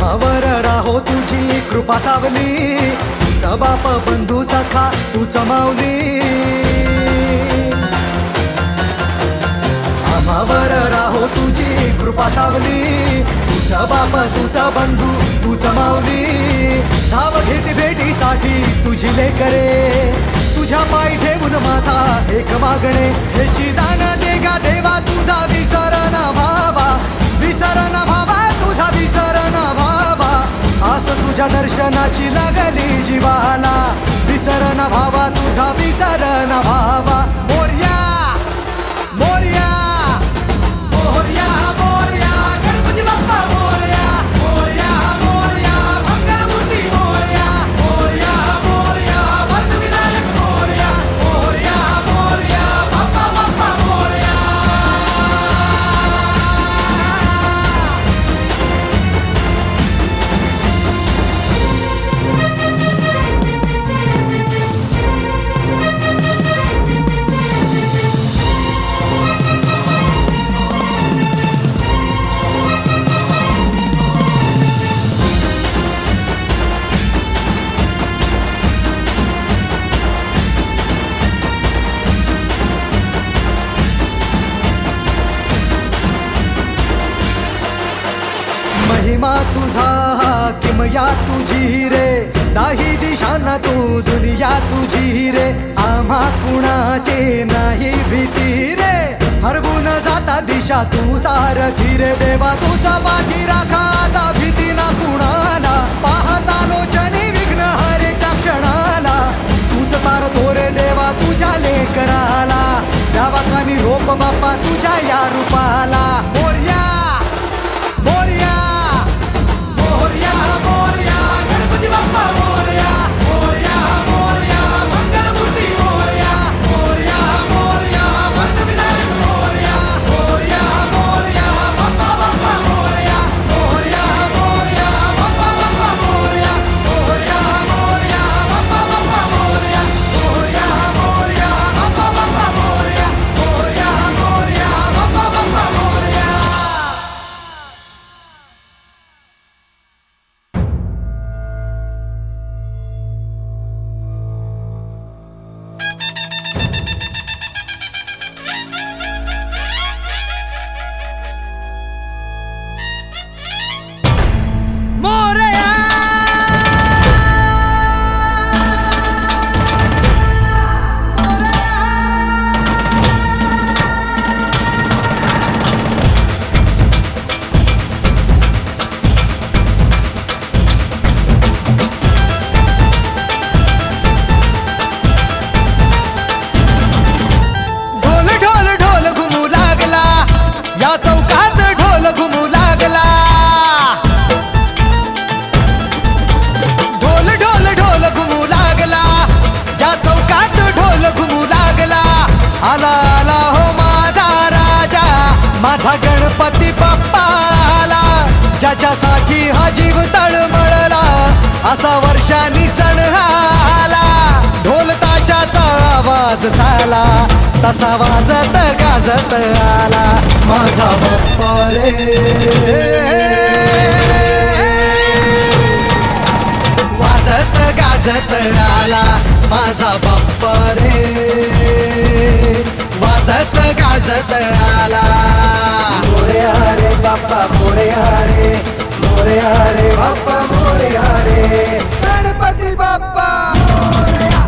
आम्हावर राहो तुझी कृपा सावली, तुझा बाप बंधू सखा तूच माऊली. आम्हावर राहो तुझी कृपा सावली, तुझा बाप तुझा बंधू तूच माऊली. धाव घेती भेटीसाठी तुझी लेकरे, तुझ्या पायी ठेवून माथा एक मागणे. हेची दान दे गा देवा तुझा विसर ना भावा, विसर ना भावा तुझा विसर ना भावा. आस तुझ्या दर्शनाची लागली जीवाला, विसर ना भावा तुझा विसर ना भावा. मोरया मोरया मोरया मोरया गणपती बाप्पा मोरया, मोरया मोरया मंगलमूर्ती मोरया, मोरया मोरया वरदविनायक मोरया, मोरया मोरया बाप्पा बाप्पा मोरया. महिमा तुझा किमया तुझी रे, दाही दिशांना तू दुनिया तुझी रे. आम्हा कुणाचे नाही भीती रे, हरवून जाता दिशा तू सारथी रे. देवा तुझा पाठी राखा आता भीती ना कुणाला, पाहता लोचनी विघ्न हरे त्या क्षणाला. तूच तार तोरे देवा तुझ्या लेकराला, द्यावा कानी रोप बाप्पा तुझ्या या रूपाला. मोरया मोरया मोरया मोरया गणपती बाप्पा मोरया, मोरया मोरया मंगलमूर्ती मोरया, मोरया मोरया वरदविनायक मोरया, मोरया मोरया बाप्पा बाप्पा मोरया, मोरया मोरया बाप्पा बाप्पा मोरया, मोरया मोरया बाप्पा बाप्पा मोरया, मोरया मोरया बाप्पा बाप्पा मोरया, मोरया मोरया बाप्पा बाप्पा मोरया. मोरया ढोल ढोल ढोल घुमू लागला, या चौकात ढोल घुमू लागला. ढोल ढोल ढोल घुमू लागला, या चौकात ढोल घुमू लागला. आला आला हो माझा राजा, माझा गणपती बाप्पा आला. ज्याच्यासाठी हा जीव तळमळला, असा वर्षांनी सण आला. ढोल ताशाचा आवाज झाला, तसा वाजत गाजत आला माझा बाप्पा रे. वाजत गाजत आला माझा बाप्पा रे, वाजत गाजत आला. मोरया रे बाप्पा मोरया रे, मोरया रे बाप्पा मोरया रे, गणपती बाप्पा मोरया.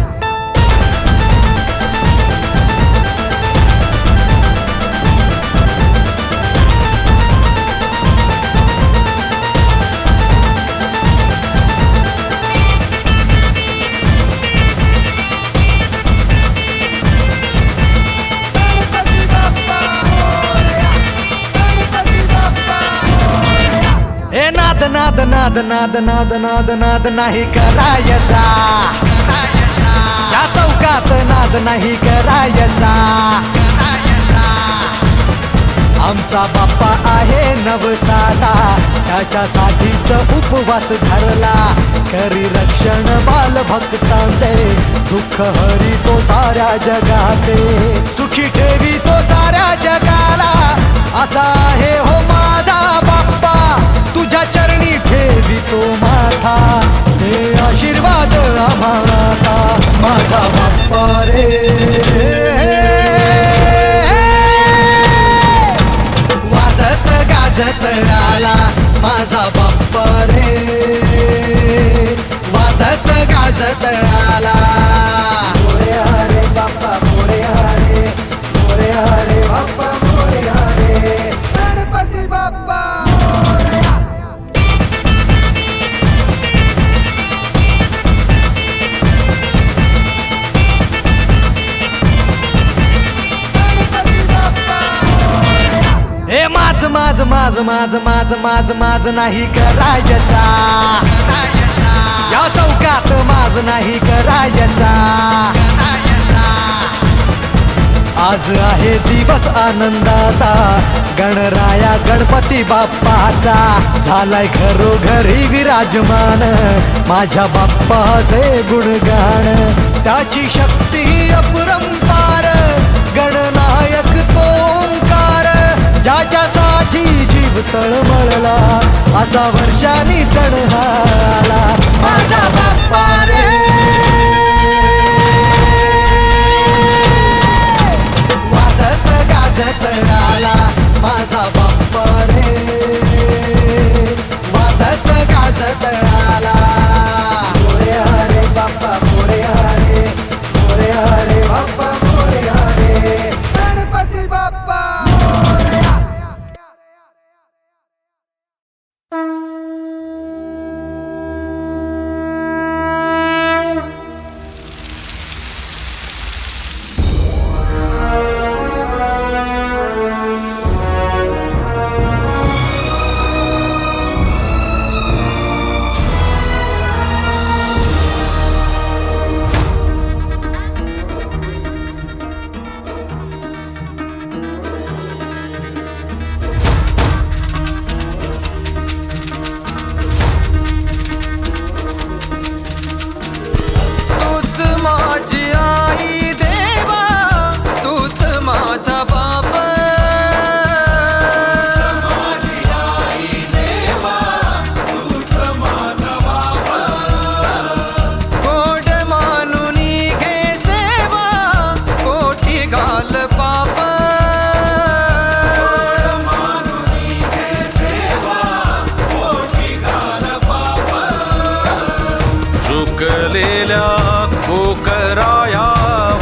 हे नाद नाद नाद नाद नाद नाद नाद नाही करायचा, या चौकात नाद नाही करायचा. आमचा बाप्पा आहे नवसाचा, त्याच्यासाठीच उपवास धरला. करी रक्षण बाल भक्तांचे, दुःख हरी तो साऱ्या जगाचे. सुखी ठेवी तो साऱ्या जगाला, असा आहे हो माझा बाप्पा. तुझ्या चरणी ठेवी बाप्पा रे वाजत गाजत आला मोरया रे बाप्पा मोरया रे बाप्पा मोरया रे गणपती बाप्पा मोरया हे माझ माझ माझ माझ माझ माझ माझ नाही करायचा या चौकात माझ नाही करायचा आज आहे दिवस आनंदाचा गणराया गणपती बाप्पाचा झालाय घरोघरी विराजमान माझ्या बाप्पाचे गुणगान त्याची शक्ती अपरंपार गणनायक तो ओंकार ज्याच्यासाठी जीव तळमळला असा वर्षांनी सण आला माझा बाप्पा रे वाजत गाजत आला माझा बाप्पा रे वाजत गाजत आला मोरया रे बाप्पा मोरया रे बाप्पा मोरया रे गणपती बाप्पा चुकलेल्या कोकराया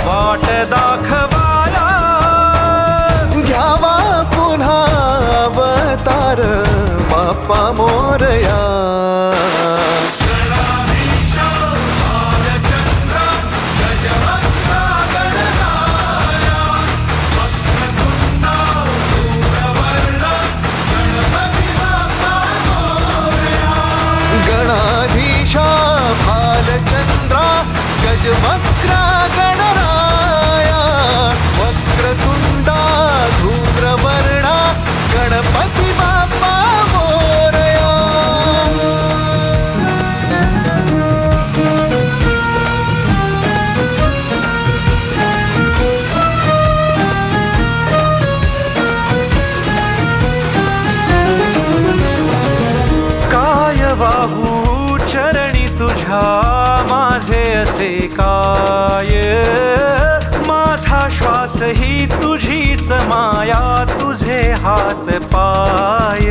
वाट दाखवाया घ्यावा पुन्हा अवतार बाप्पा मोरया गणाधीशा भालचंद्रा गजवक्रा गणराया वक्रतुंडा धूम्रवर्णा गणपती बाप्पा मोरया काय वाहू चरणी तुझ्या माझे असे काय माझा श्वास ही तुझीच माया तुझे हात पाय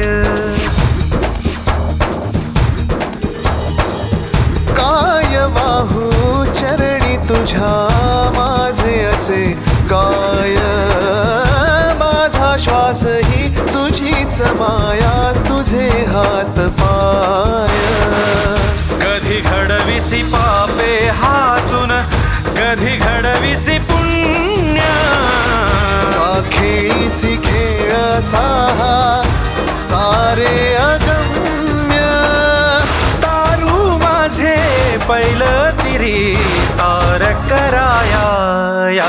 काय वाहू चरणी तुझ्या माझे असे काय माझा श्वास ही तुझीच माया तुझे हात पाय कधी घडविसी पापे हातून कधी घडविसी पुण्य खेळीसी खेळ साहा सारे अगम्य तारू माझे पहिलं तिरी तार कराया या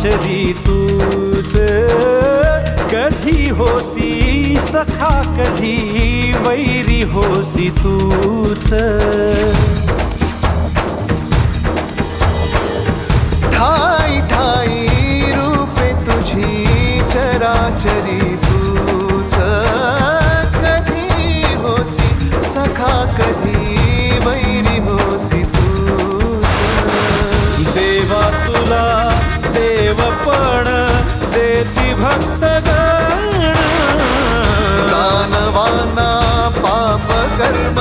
चराचरी तूच, कधी होसी सखा कधी वैरी होसी तूच. ठाई ठाई रूपे तुझी चराचरी तूच, कधी होसी सखा कधी वैरी होसी तूच. देवा तुला देवपण देती भक्तगण, दानवाना पाप कर्म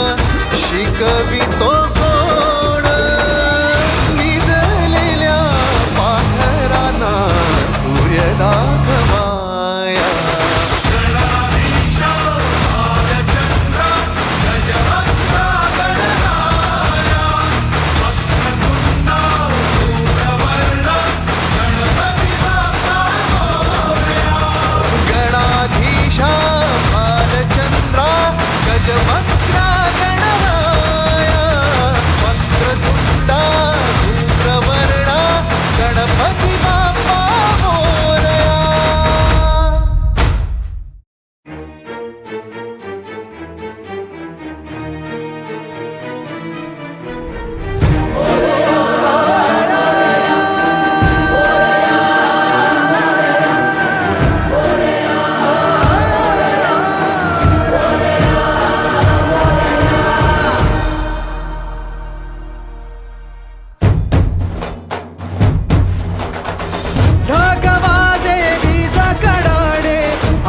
शिकवितो कोण. निजलेल्या पाखरांना सूर्य दाखवाया. गणाधीशा भालचंद्रा गजवक्त्रा गणराया. वक्रतुंडा धूम्रवर्णा गणपती बाप्पा मोरया. ढगवाजे वीज कडाडे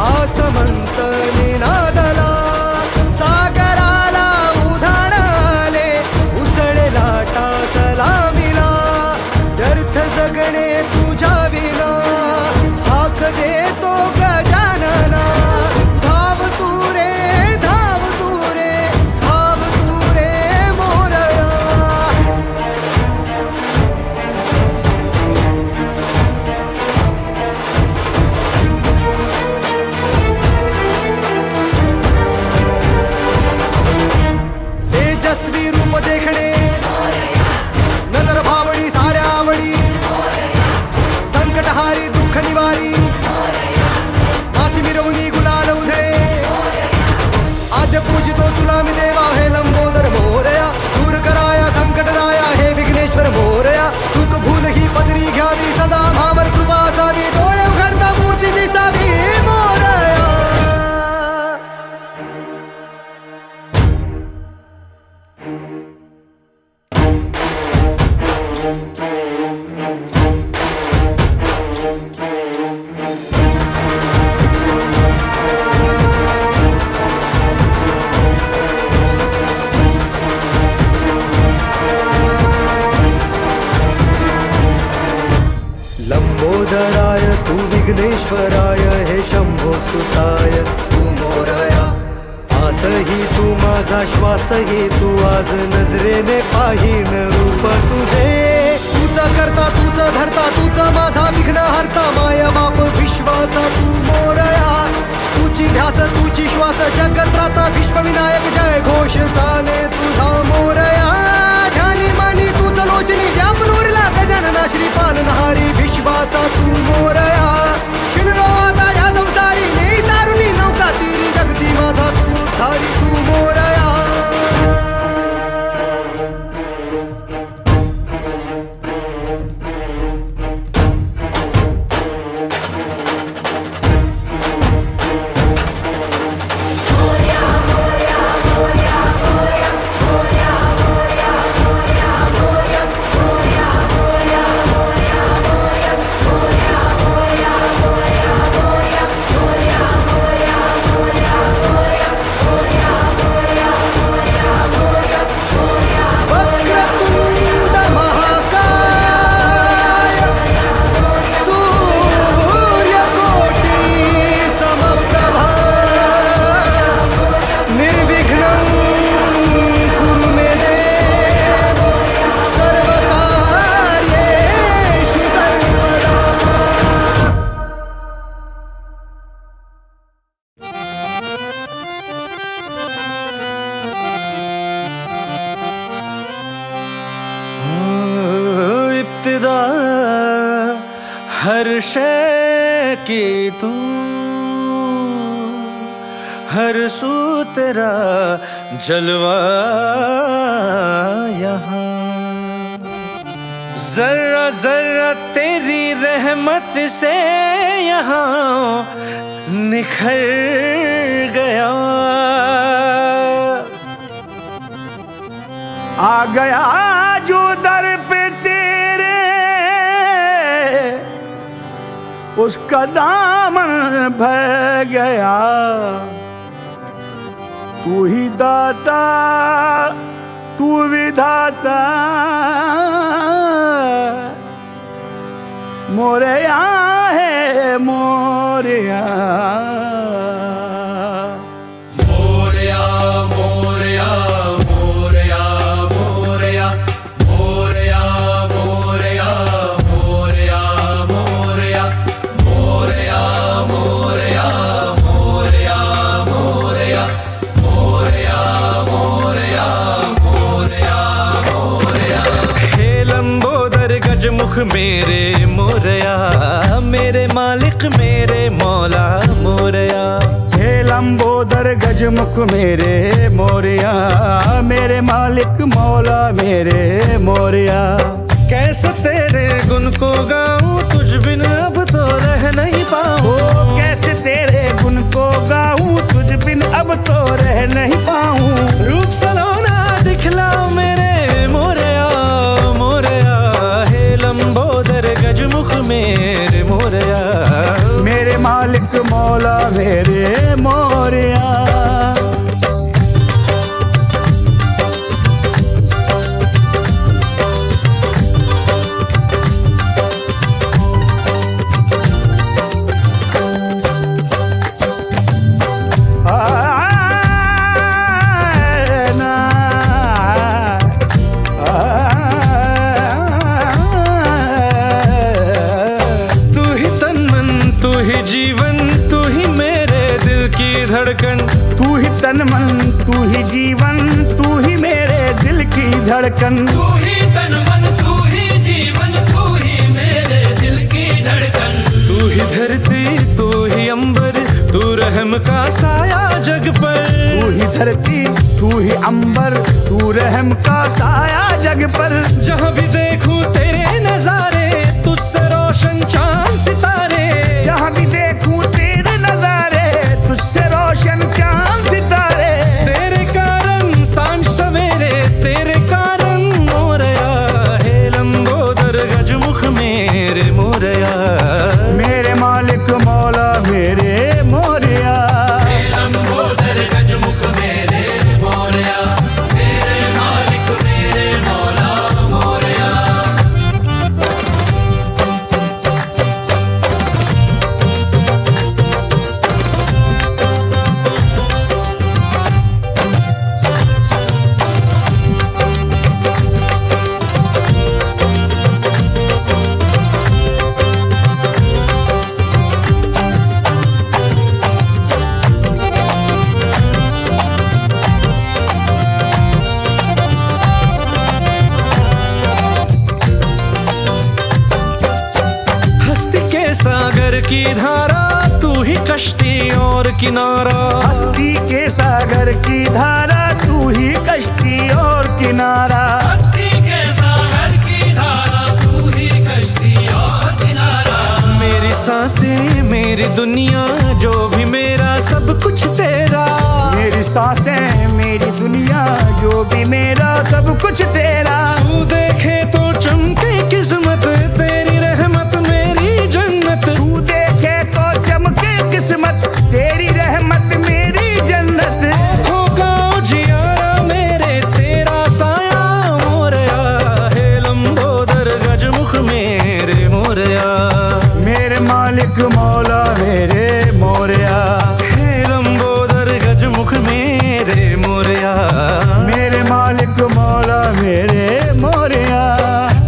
आसमंत निनादला. सागराला उधाण आले उसळे लाटा सलामीला. व्यर्थ जगणे तुझ्या विना हाक देतो गजानना. धाव तू रे धाव तू रे धाव तू रे मोरया. तेजस्वी रूप देखणे नजर भावडी साऱ्या आवडी. संकटहारी दुःख निवारी माती मिरवणी गुलाल उधळे. आद्य पूजितो तुला मी देवा हे लंबोदर मोरया. दूर कराया संकटराया हे विघ्नेश्वर मोरया. चूक भूल ही पदरी घ्यावी सदा भावर कृपा असावी. डोळे उघडता मूर्ती दिसावी मोरया. लंबोदराय तू विघ्नेश्वराय हे शंभो सुताय तू मोरया. आसही तू माझा श्वासही तू आज नजरेने पाहीन रूप तुझे. तुझा करता तुझं धरता तुझा माझा विघ्न हरता. माया बाप विश्वाचा तू मोरया. तुझी ध्यास तुझी श्वास जगत राहता. विश्वविनायक जय घोष चाले तुझा मोरया. ध्यानी मानी तुझ लोचनी व्यापनूरला गजानना श्रीपालनहारी विश्वाचा तू मोरया. शिणरो आता या संसारी नेई तारुणी नौका तीरी जगती माझा तू धारी तू मोरया. हर शय की तू, हर सू तेरा जलवा यहाँ। जर्रा जर्रा तेरी रहमत से यहाँ निखर गया। आ गया जो दर पे तेरे उसका दामन भर गया। तू ही दाता तू विधाता मोरया है मोरया। मोरया मोरया मोरया मोरया मोरया मोरया मोरया मोरया मोरया मोरया मोरया मोरया मोरया मोरया मोरया मोरया। हे लंबोदर गजमुख मेरे मोरया, मेरे मालिक मेरे मौला मोरया। हे लंबोदर गजमुख मेरे मोरया, मेरे मालिक मौला मेरे मोरया। कैसे तेरे गुण को गाऊं तुझ बिन अब तो रह नहीं पाऊं। कैसे तेरे गुण को गाऊं तुझ बिन अब तो रह नहीं पाऊं। रूप सलोना दिखलाओ मेरे मोरया मोरया। हे लंबोदर गजमुख मेरे मोरया, मेरे मालिक मौला मेरे मोरया। धड़कन तू ही तन मन तू ही जीवन तू ही मेरे दिल की धड़कन। तू ही तन मन तू ही जीवन तू ही मेरे दिल की धड़कन। तू ही धरती तू ही अंबर तू रहम का साया जग पर। तू ही धरती तू ही अंबर तू रहम का साया जग पर। जहाँ भी देखूं तेरे नजारे तुझसे रोशन चांद सितारे। जहाँ भी देखूं तेरे नजारे तुझसे रोशन चांद सितारे। तेरे कारण सांझ सवेरे तेरे कारण मोरया। हे लंबोदर गजमुख मेरे मोरया, मेरे मालिक मौला मेरे मोरया। हे लंबोदर गजमुख मेरे मोरया, मेरे मालिक मेरे मौला मोरया। सागर की धारा तू ही कश्ती और किनारा। हस्ती के सागर की धारा तू ही कश्ती और किनारा। हस्ती के सागर की धारा तू ही कश्ती और किनारा। मेरी सांसें मेरी दुनिया जो भी मेरा सब कुछ तेरा। मेरी सांसें मेरी दुनिया जो भी मेरा सब कुछ तेरा। तू देखे तो चमके किस्मत तेरी रहमत मेरी जन्नत। तू देखे तो चमके किस्मत तेरी रहमत मेरी जन्नत। होगा जियारा मेरे तेरा साया मोरया। हे लंबोदर गजमुख मेरे मोरया, मेरे मालिक मौला मेरे मोरया। हे लंबोदर गजमुख मेरे मोरया, मेरे मालिक मौला मेरे मोरया।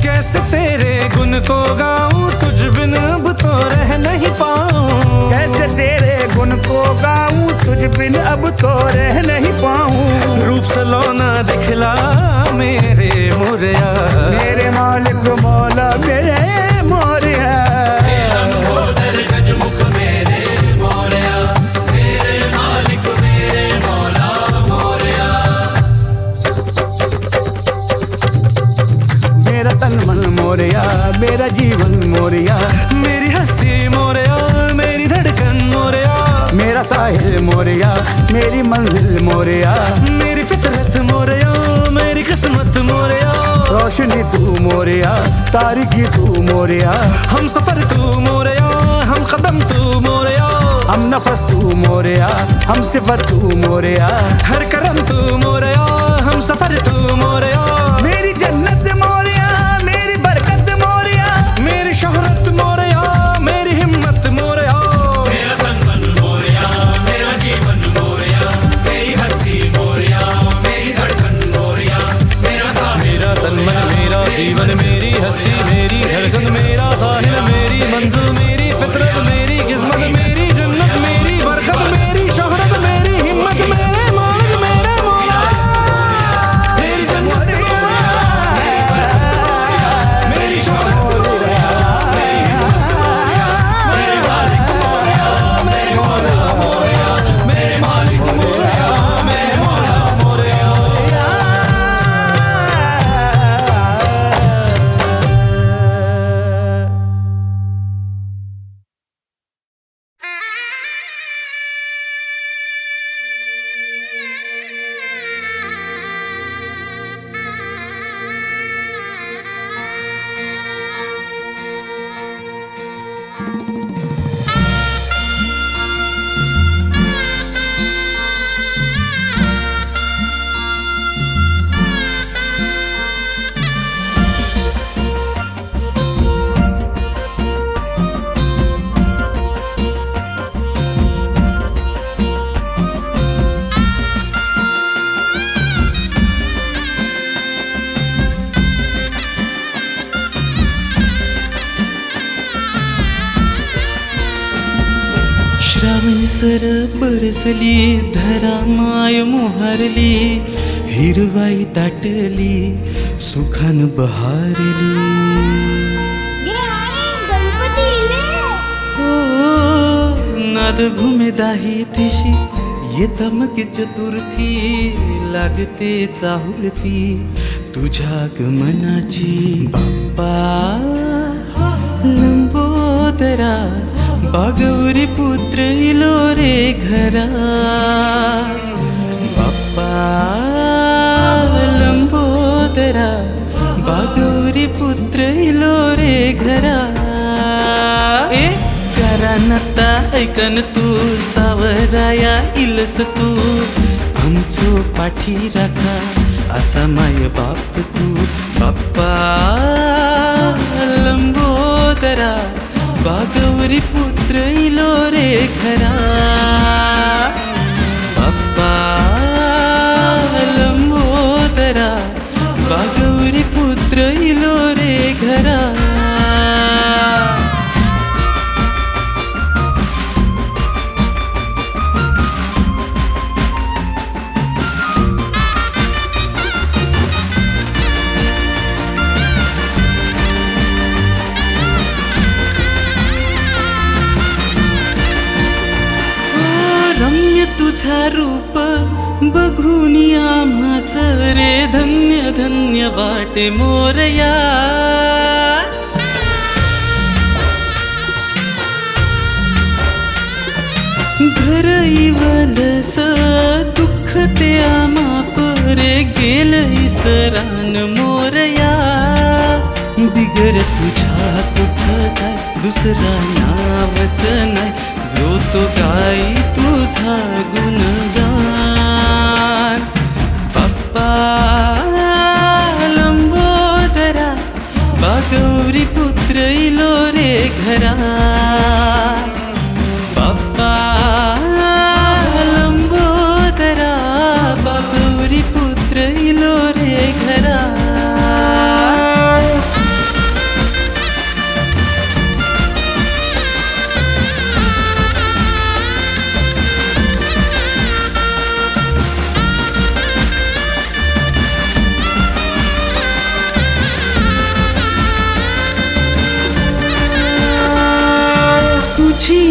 कैसे तेरे गुण को गाऊं तुझ बिन अब तो रह नहीं पाऊं। कैसे तेरे गुण को गाऊं तुझ बिन अब तो रह नहीं पाऊं। रूप सलोना दिखला मेरे मोरया, मेरे मालिक मौला मेरे मोरया। मेरा जीवन मोरया, मेरी हस्ती मोरया, मेरी धड़कन मोरया, मेरा साहिल मोरया, मेरी मंजिल मोरया, मेरी फितरत मोरया, मेरी किस्मत मोरया, रोशनी तू मोरया, तारीकी तू मोरया, हम सफर तू मोरया, हम कदम तू मोरया, हम नफस तू मोरया, हम सिफत तू मोरया, हर करम तू मोरया, हम सफर तू मोरया, मेरी जन्नत मोरया, मेरी बरकत मोरया, मेरी शोहरत मोरया, मेरी हिम्मत मोरया, मेरा तन मन मोरया, मेरा जीवन मोरया, मेरी हस्ती मोरया, मेरी धड़कन मोरया, मेरा साहिल मेरा तन मन मेरा जीवन, मेरी हस्ती, मेरी धड़कन, मेरा साहिल, मेरी मंजिल, मेरी फितरत, मेरी किस्मत, मेरी जन्नत, मेरी बरकत, मेरी शोहरत, मेरी हिम्मत, मेरे मालिक, मेरे मौला, मेरी जन्नत मोरया, मेरी शोहरत मोरया, मेरी हिम्मत मोरया, मेरे मालिक मोरया, मेरे मौला मोरया, मेरे मालिक मोरया, मेरे मौला मोरया। श्रावण सर बरसली, धरा माय मोहरली, हिरवाई दाटली, सुखान बहारली. हो नाद घुमे दाही दिशी, येता मग चतुर्थी, लागते चाहुलती तुझ्या गमनाची. बाप्पा लंबोदरा, बागौरी पुत्र इलो रे घरा. बाप्पा लंबोदरा, बागौरी पुत्र इलो रे घरा. ए करानता ऐकन तू, सावराया इलस तू, आमचो पाठी राखा असा माय बाप तू. बाप्पा लंबोदरा, बागौरी पुत्र इलो रे घरा. बाप्पा लंबोदरा, बागौरी पुत्र इलो रे घरा. रम्य तुझा रूप बघून आम्हास रे, धन्य धन्य वाटे मोरया. घर इवलस दुःख ते आम्हा परे, गेल इसरान मोरया. बिगर तुझ्या कुठ काय दुसरा नावच नाही, जो तो गाई तुझा गुणगान. बाप्पा लंबोदरा, बागौरी पुत्र इलो रे घरा. बाप्पा लंबोदरा, बागौरी पुत्र इलो रे घरा.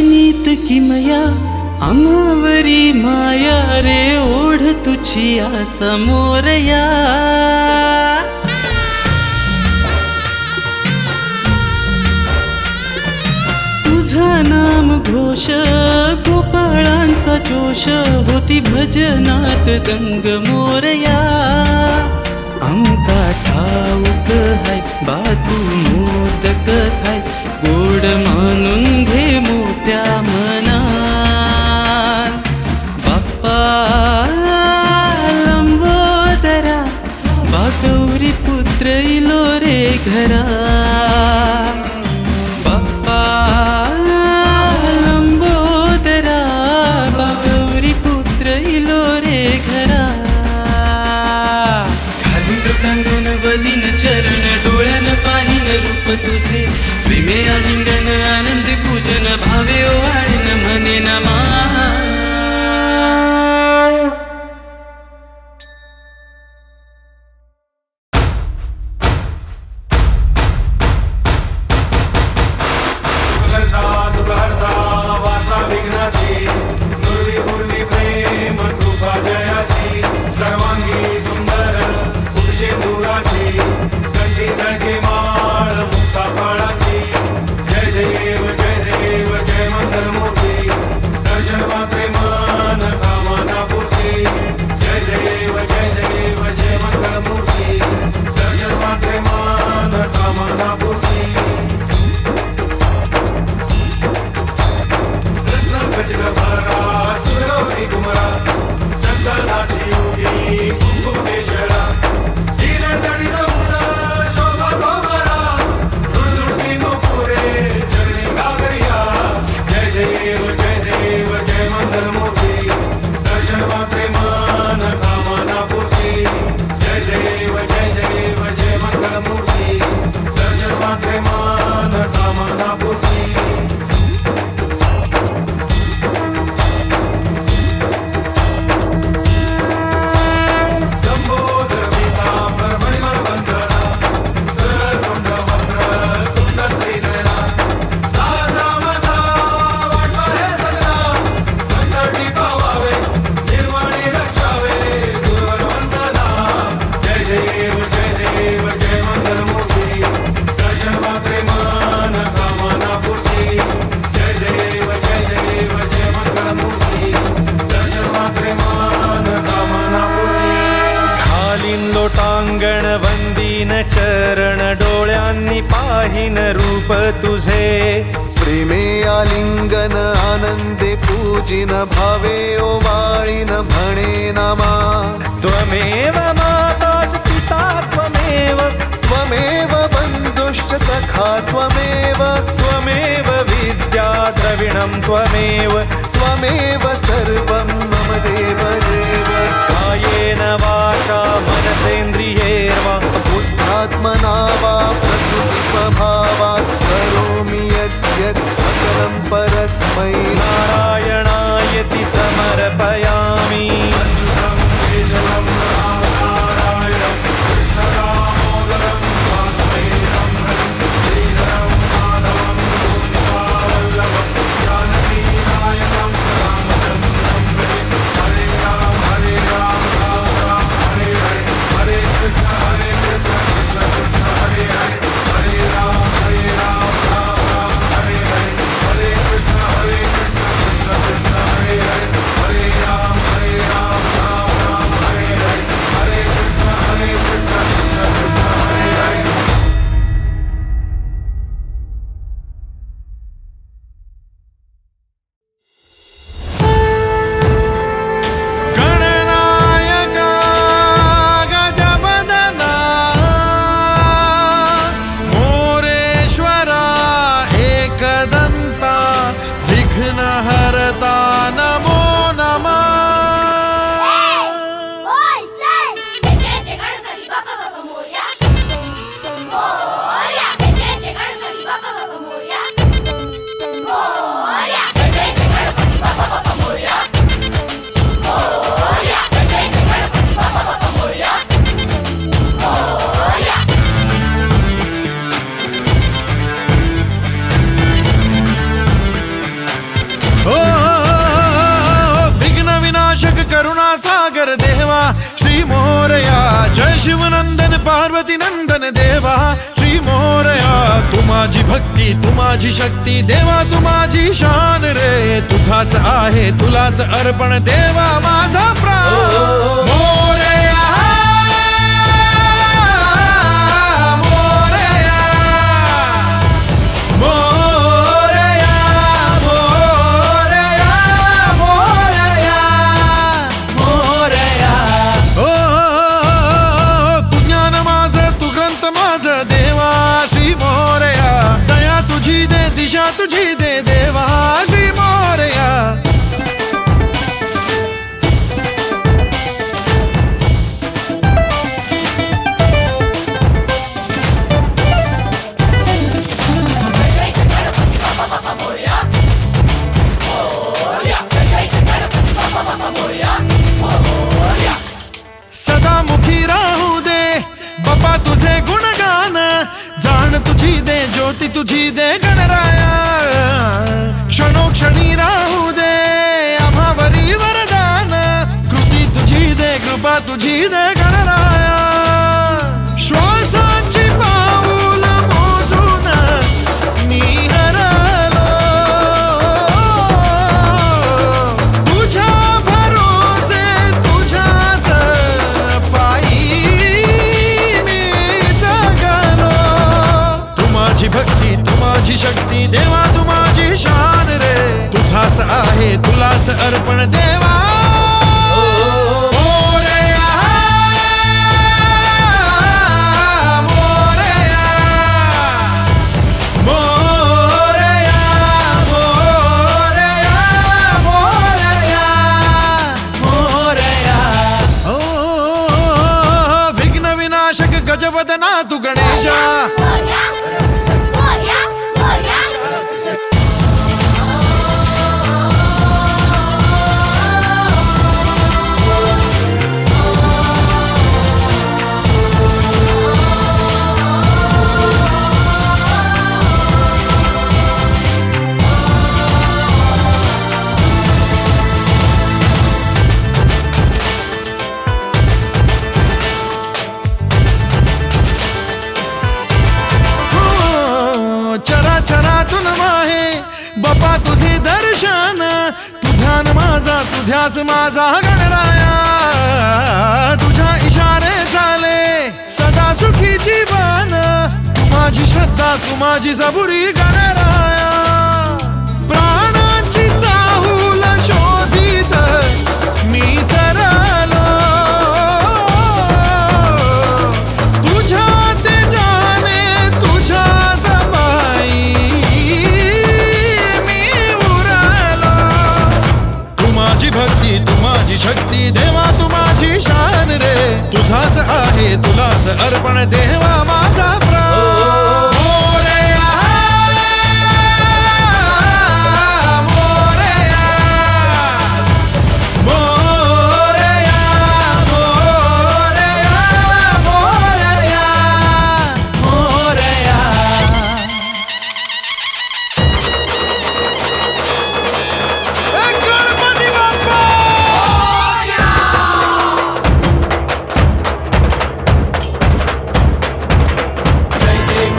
नीत किमया अमावरी माया रे, ओढ तुझी आसा मोरया. घोष गोपाळांचा जोश होती भजनात रंग मोरया आमका ठाऊक हाय बातू मोदक हाय गोड मानून घे मोठ्या मनात बाप्पा लंबोदरा बागौरी पुत्र इलो रे घरा बाप्पा लंबोदरा बागौरी पुत्र इलो रे घरा घालून टांगून बलीन चरण डोळ्यान पाहिन रूप तुझे प्रेमे आलिंगन आनंद पूजन भावे ओवाळीन म्हणे नमा लोटांगण वंदीन चरण डोळ्यांनी पाहिन रूप तुझे प्रेमे आलिंगन आनंदे पूजिन भावे ओवाळीन म्हणे नमा त्वमेव माताच पिता त्वमेव त्वमेव बन्धुश्च सखा त्वमेव त्वमेव विद्या द्रविणं त्वमेव त्वमेव सर्वं मम देव देव कायेन वाचा मनसेन्द्रियैर्वा बुद्धात्मना वा प्रकृति स्वभावात् करोमि यद्यत् सकलं परस्मै नारायणायति समर्पयामि श्री मोरया जय शिवनंदन पार्वती नंदन देवा श्री मोरया. तू माझी भक्ती, तू माझी शक्ती, देवा तू माझी शान रे. तुझाच आहे तुलाच अर्पण देवा माझा प्राण. मोरया मोरया मोरया मोरया मोरया मोरया. तू ज्ञान माझं, तू ग्रंथ माझं देवा श्री मोरया. दया तुझी दे, दिशा तुझी दे देवा श्री मोरया. सदामुखी राहू दे बापा तुझे गुणगान. जाण तुझी दे, ज्योती तुझी दे गणराया. क्षणोक्षणी राहू दे आम्हावरी वरदान. कृती तुझी दे, कृपा तुझी दे गणराया. श्वासाची पाऊल मोजून मी हरलो, तुझ्या भरोसे तुझ्याच पायी मी जगलो. तू माझी भक्ती, तू माझी शक्ती, देवा तू माझी शान रे. तुझाच आहे तुलाच अर्पण देवा. मोरया मोरया मोरया मोरया मोरया मोरया. विघ्न विनाशक गजवदना तू गणेशा. चराचरातून माहे बापा तुझे दर्शन. तू ध्यान माझा, तू ध्यास माझा गणराया. तुझ्या इशारे झाले सदा सुखी जीवन. तू माझी श्रद्धा, तू माझी सबुरी गणराया. प्राणांची चाहूल शोधित मी सरलो, तुझ्या तेजाने तुझ्या जमाई मी उरलो. तू माझी भक्ती, तू माझी शक्ती, देवा तू माझी शान रे. तुझाच आहे तुलाच अर्पण देवा माझा प्राण. मोरया मोरया मोरया मोरया मोरया मोरया. गणपती बाप्पा.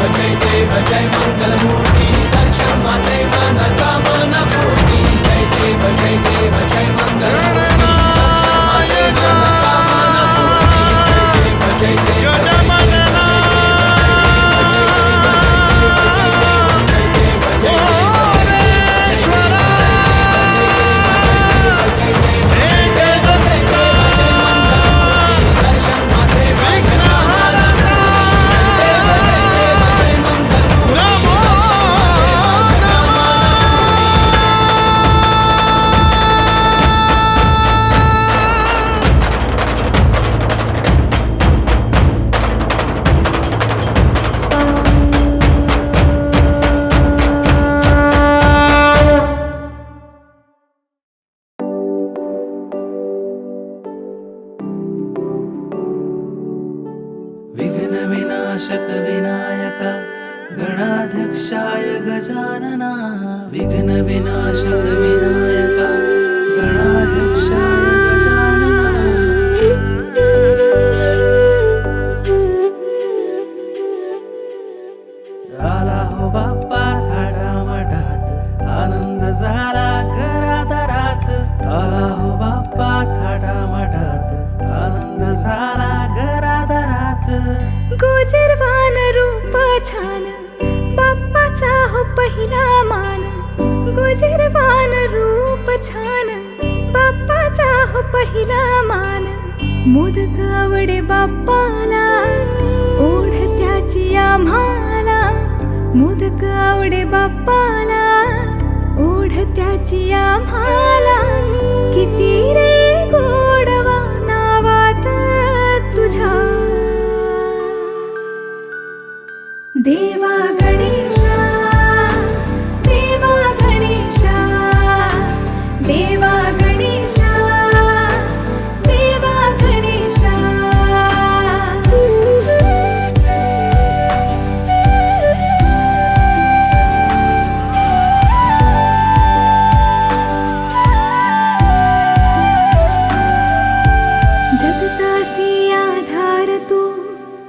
जय देव जय मंगलमूर्ती. दर्शन मात्रे मन कामना पूर्ती. जय देव जय मंगलमूर्ती. दर्शन मात्रे मन कामना पूर्ती. जय देव गजानना. विघ्न विनाशक विनायक गणाध्यक्षाय गजानना. विघ्न विनाशक विनायक गणाध्यक्षाय गजानना. गोजरवान रूप छान बाप्पाचा हो पहिला मान गोजरवान रूप छान बाप्पाचा हो पहिला मान मोदक आवडे बाप्पाला ओढत्याची आम्हाला मोदक आवडे बाप्पाला ओढत्याची आम्हाला किती रे गोडवा नावात तुझ्या देवा गणेशा देवा गणेशा देवा गणेशा देवा गणेशा जगतासी आधार तू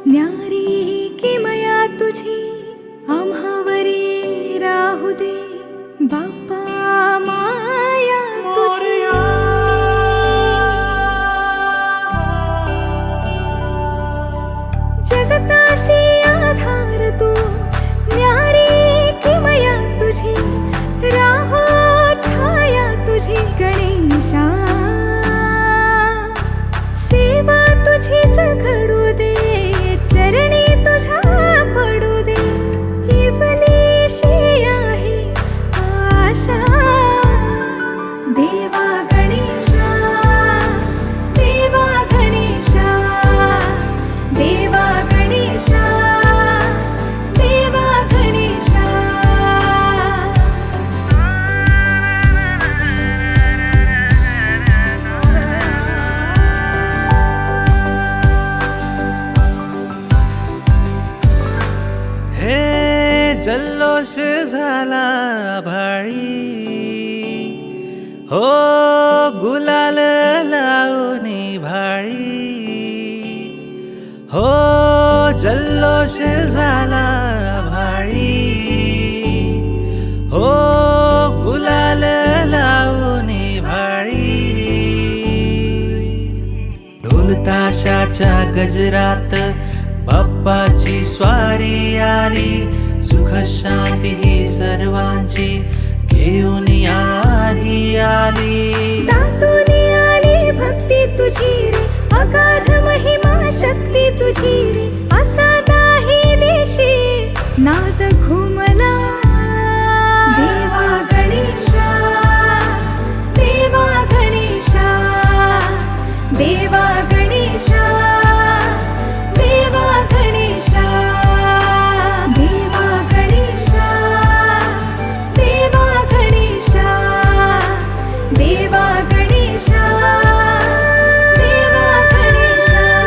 न्यारी किमया तुझी आम्हावरी राहू दे बाप्पा माया तुझी जगतासी आधार तू न्यारी किमया तुझी राहो छाया तुझी गणेशा सेवा तुझीच घडू दे चरणी तुझ्या पडू दे केवलीशी आहे आशा देवा गणेशा देवा गणेशा देवा गणेशा देवा गणेशा जल्लोष झाला भाळी हो गुलाल लावणी भाळी हो जल्लोष झाला भाळी हो गुलाल लावणी भाळी ढोल ताशाच्या गजरात बाप्पाची स्वारी आली सुख शांती ही सर्वांची घेऊन आली आली दाटून आली भक्ती तुझी रे अगाध महिमा शक्ती तुझी रे असा नाही देशी नाद घुमला देवा गणेशा देवा गणेशा देवा गणेशा देवा गणेशा देवा गणेशा देवा गणेशा देवा गणेशा देवा गणेशा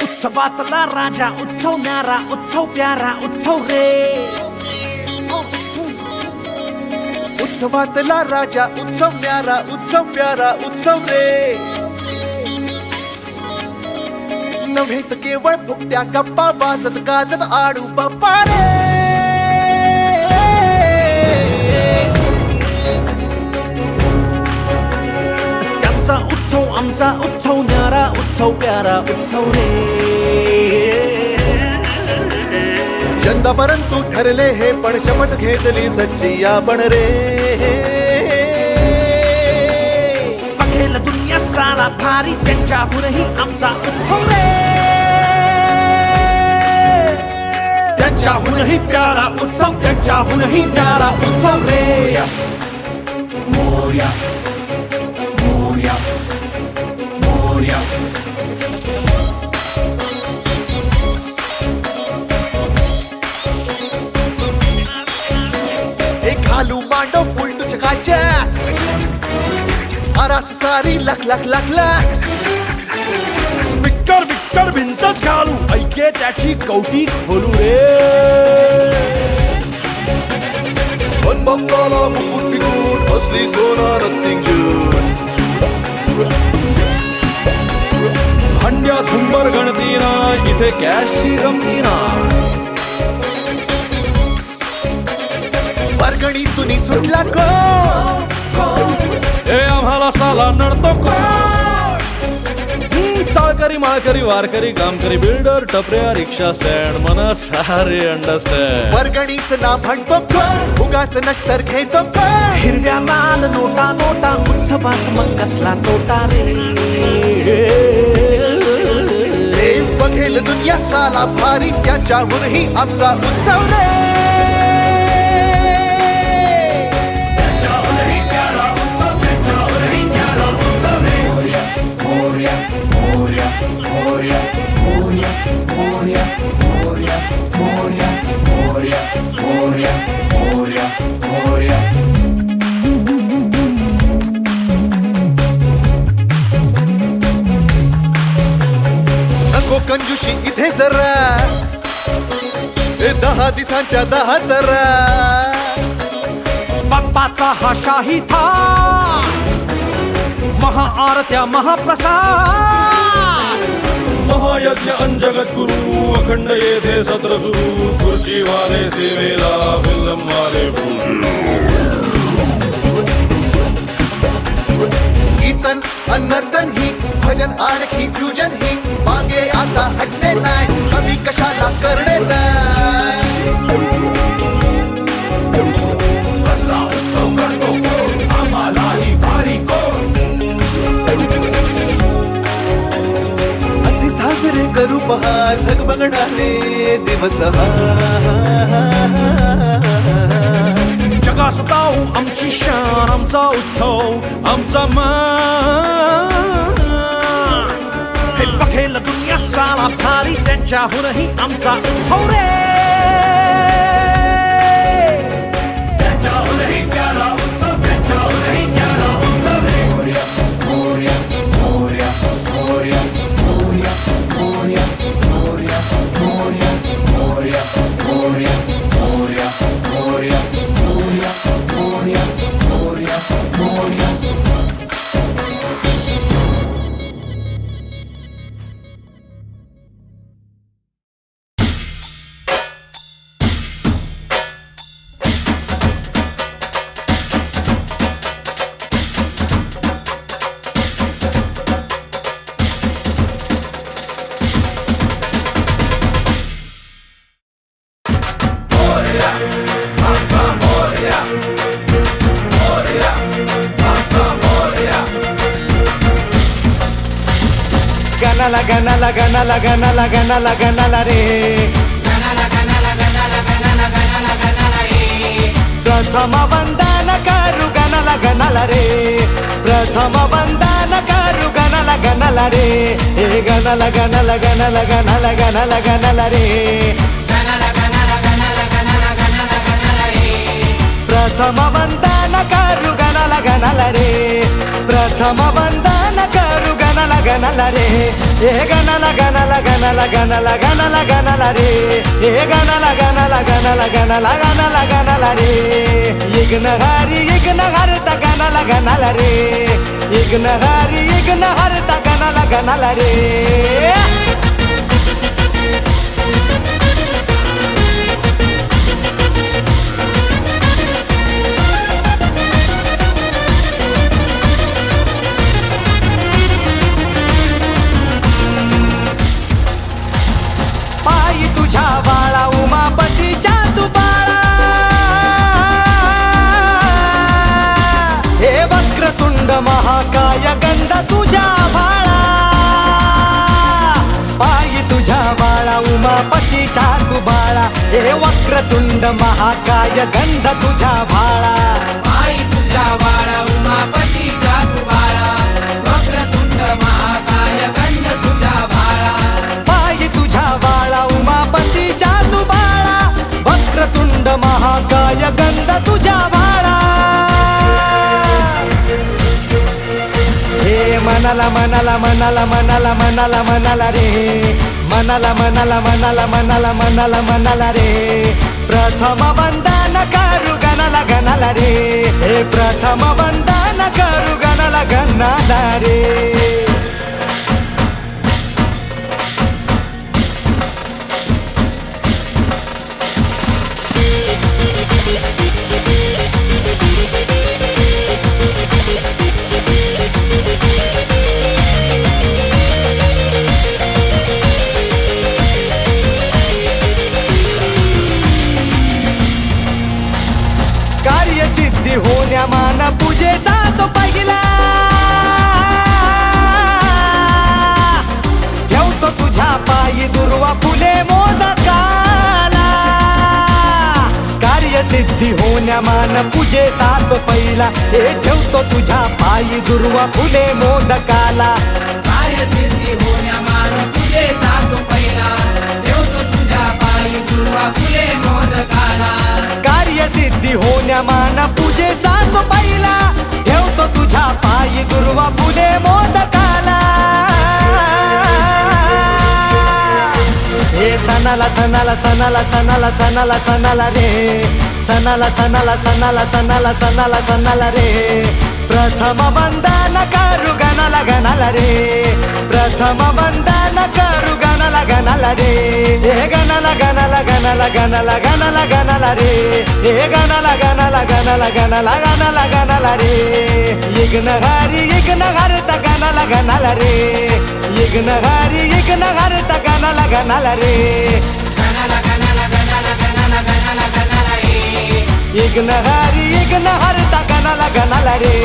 उत्सवातला राजा उत्सव न्यारा उत्सव प्यारा उत्सव रे उत्सवातला राजा उत्सव न्यारा उत्सव प्यारा उत्सव रे नव्हेत केवळ फुकत्या गप्पा वाजत गाजत आडू बाप्पा रे त्यांचा उत्सव आमचा उत्सव न्यारा उत्सव प्यारा उत्सव रे यंदा परंतु ठरले हे पण शपथ घेतली सच्ची आपण रे बघेल दुनिया सारा भारी त्यांच्याहूनही आमचा उत्सव रे त्यांच्याहूनही प्यारा उत्सव त्यांच्याहूनही न्यारा उत्सव रे मोरया मोरया मोरया आरास सारी लख लख लख लख. स्पीकर बिक्कर भिंतच घालू ऐके त्याची कवटी खोलू रे. बनबंगाला मुकुट बिकुट असली सोना रत्निंग जून. हंड्या सुंदर गणतीना इथे कॅशची गमतीना. वर्गणीतून सुटला कोण? हे आम्हाला साला नडतो कोण? चाळकरी माळकरी वारकरी कामकरी बिल्डर टपऱ्या रिक्षा स्टँड मनात सारे अंडरस्टँड. वर्गणीच ना म्हणतो कोण? उगाच नष्टर घेतो कोण? हिरव्या लाल नोटा नोटा उंच बास मग कसला तोटा रे. हे बघेल दुनिया साला भारी त्याच्याहूनही आमचा उत्सव रे. नको कंजूशी इथे जरा 10 दिवसांच्या 10 तरा. बाप्पाचा हा शाही था महाआरत्या महाप्रसाद. महायज्ञ अंजगत गुरु अखंड येथे सत्र सुरू. खुर्ची वाले सेवेला फिल्म वाले कीर्तन अनर्तन ही भजन आणखी फ्युजन ही मागे आता हटणे नाही. आम्ही कशाला करणे नाही. कसला उत्सव करतो कोण? आम्हालाही भारी कोण? असे साजरे करू पहा झगमगणारे दिवस. जगा सताऊ आमची शान आमचा उत्सव आमचा मान. हे बघेल दुनिया साला भारी त्यांच्याहूनही आमचा उत्सव रे. त्याच्याहूनही प्यारा उत्सव त्याच्याहूनही प्यारा उत्सव रे. मोरया मोरया मोरया मोरया मोरया मोरया मोरया मोरया मोरया मोरया मोरया मोरया मोरया मोरया मोरया. गणाला गणाला गणाला गणाला गणाला गणाला रे. प्रथम वंदन करू गणाला गणाला रे. प्रथम वंदन करू गणाला गणाला रे. हे गणाला गणाला गणाला गणाला गणाला गणाला रे. प्रथम वंदन करू गणाला गणाला रे. प्रथम वंदन करू गणाला गणाला रे. हे गणाला गणाला गणाला गणाला गणाला गणाला रे. हे गणाला गणाला गणाला गणाला गणाला गणाला रे. यज्ञ हरता गणाला गणाला रे. यज्ञ हरता गणाला गणाला रे. पायी तुझ्या बाळा उमापतीच्या तू बाळा. हे वक्रतुंड महाकाय गंध तुझ्या बाळा. पायी तुझ्या बाळा उमापतीच्या तू बाळा. हे वक्रतुंड महाकाय गंध तुझ्या बाळा. आई तुझ्या बाळा उमापतीच्या तू बाळा. वक्रतुंड महाकाय गंध तुझ्या बाळा. पायी तुझ्या बाळा उमापतीच्या तू बाळा. वक्रतुंड महाकाय गंध तुझ्या बाळा. मनाला मनाला मनाला मनाला मनाला मनाला रे मनाला मनाला मनाला मनाला मनाला मनाला रे प्रथम वंदन करू गणाला गणाला रे हे प्रथम वंदन करू गणाला गणाला रे कार्यसिद्धी होण्या मान पूजेचा तो पहिला ठेवतो तुझ्या पायी दुर्वा फुले मोदकाला कार्यसिद्धी होण्या मान पूजेचा तो पहिला हे ठेवतो तुझ्या पायी दुर्वा फुले मोदकाला कार्यसिद्धी होण्या मान पूजेचा तो पहिला ठेवतो तुझ्या पायी दुर्वा फुले मोदकाला कार्यसिद्धी होण्या मान पूजेचा तो पहिला ठेवतो तुझ्या पायी दुर्वा फुले मोदकाला हे सणाला सणाला सणाला सणाला सणाला सणाला रे सणाला सणाला सणाला सणाला सणाला सणाला रे प्रथम वंदन करू गणाला गणाला रे प्रथम वंदन करू गणाला गणाला रे हे गणाला गणाला गणाला गणाला गणाला गणाला रे हे गणाला गणाला गणाला गणाला गणाला गणाला रे यज्ञ हरता गणाला गणाला रे यज्ञ हरता गणाला गणाला रे गणाला गणाला गणाला गणाला गणाला गणाला रे यज्ञ हरता गणाला गणाला रे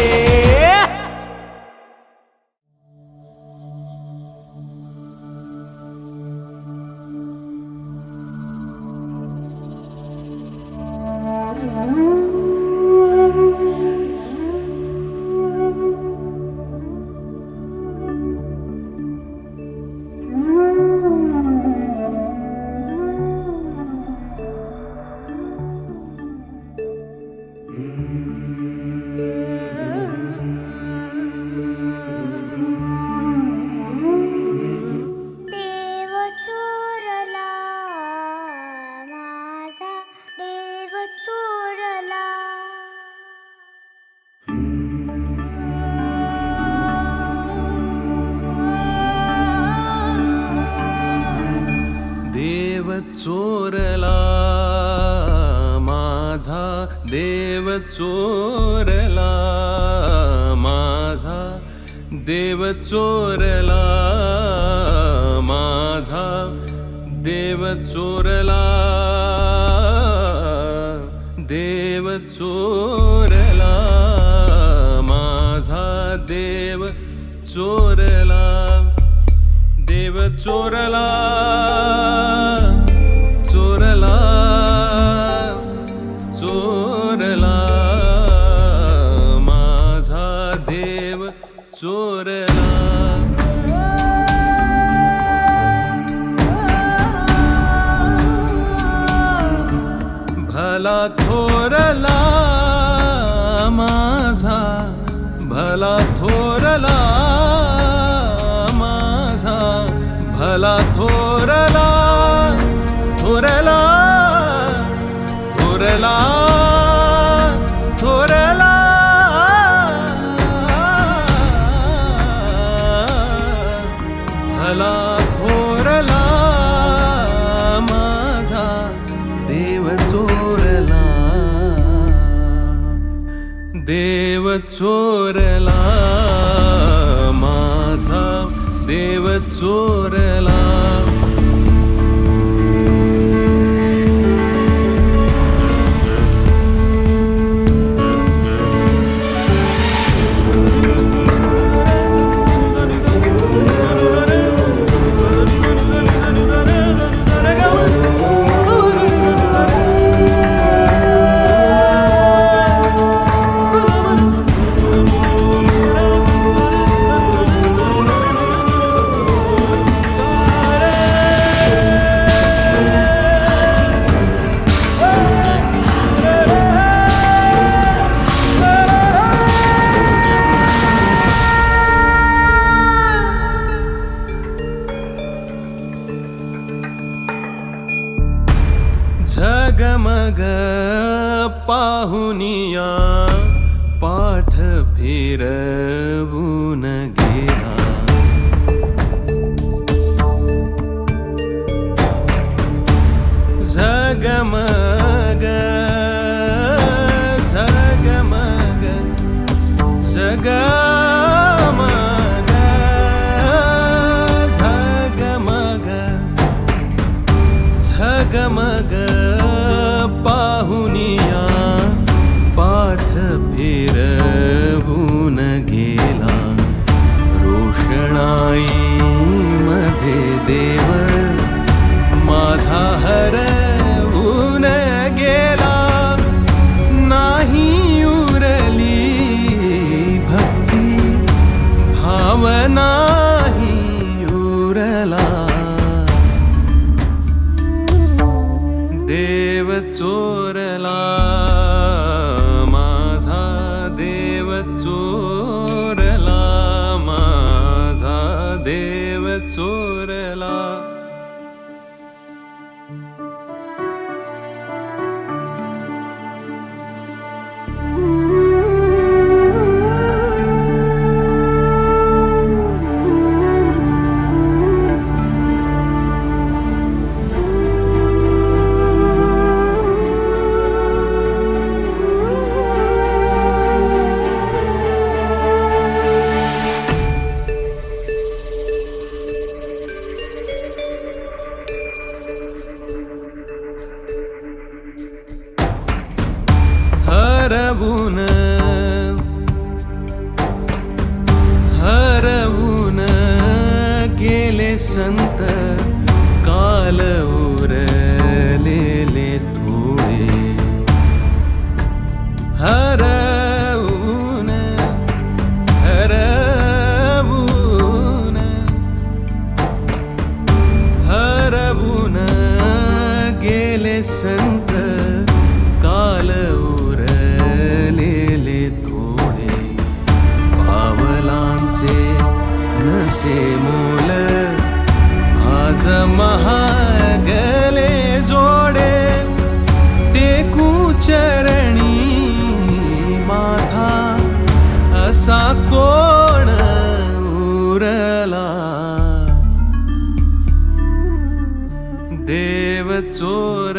देव चोरला माझा देव चोरला देव चोरला माझा देव चोरला माझा देव चोरला माझा देव चोरला देव चोरला माझा देव चोरला देव चोरला चोरला चोरला माझा देव चोरला भला थोरला माझा भला थोरला माझा भला थोरला थोरला थोरला थोरला भला थोरला माझा देव चोरला देव चोरला माझा देव चोरला पाहुनिया पाठ फिरवून गेला. झगमग झगमग झगमग झगमग झगमग पाहुनिया पाठ फिरवून गेला. रोषणाई मध्ये देव माझा हरवून गेला. नाही उरली भक्ती भावनाही उरला. देव चोरला माझा देव चोरला माझा देव चोरला. हरवून हरवून गेले संत काल उरलेले थोडे. हरवून हरवून हरवून गेले संत काल उरलेले थोडे. पावलांचे नसे मोल आज महागले जोडे. टेकू चरणी माथा असा कोण उरला. देव चोर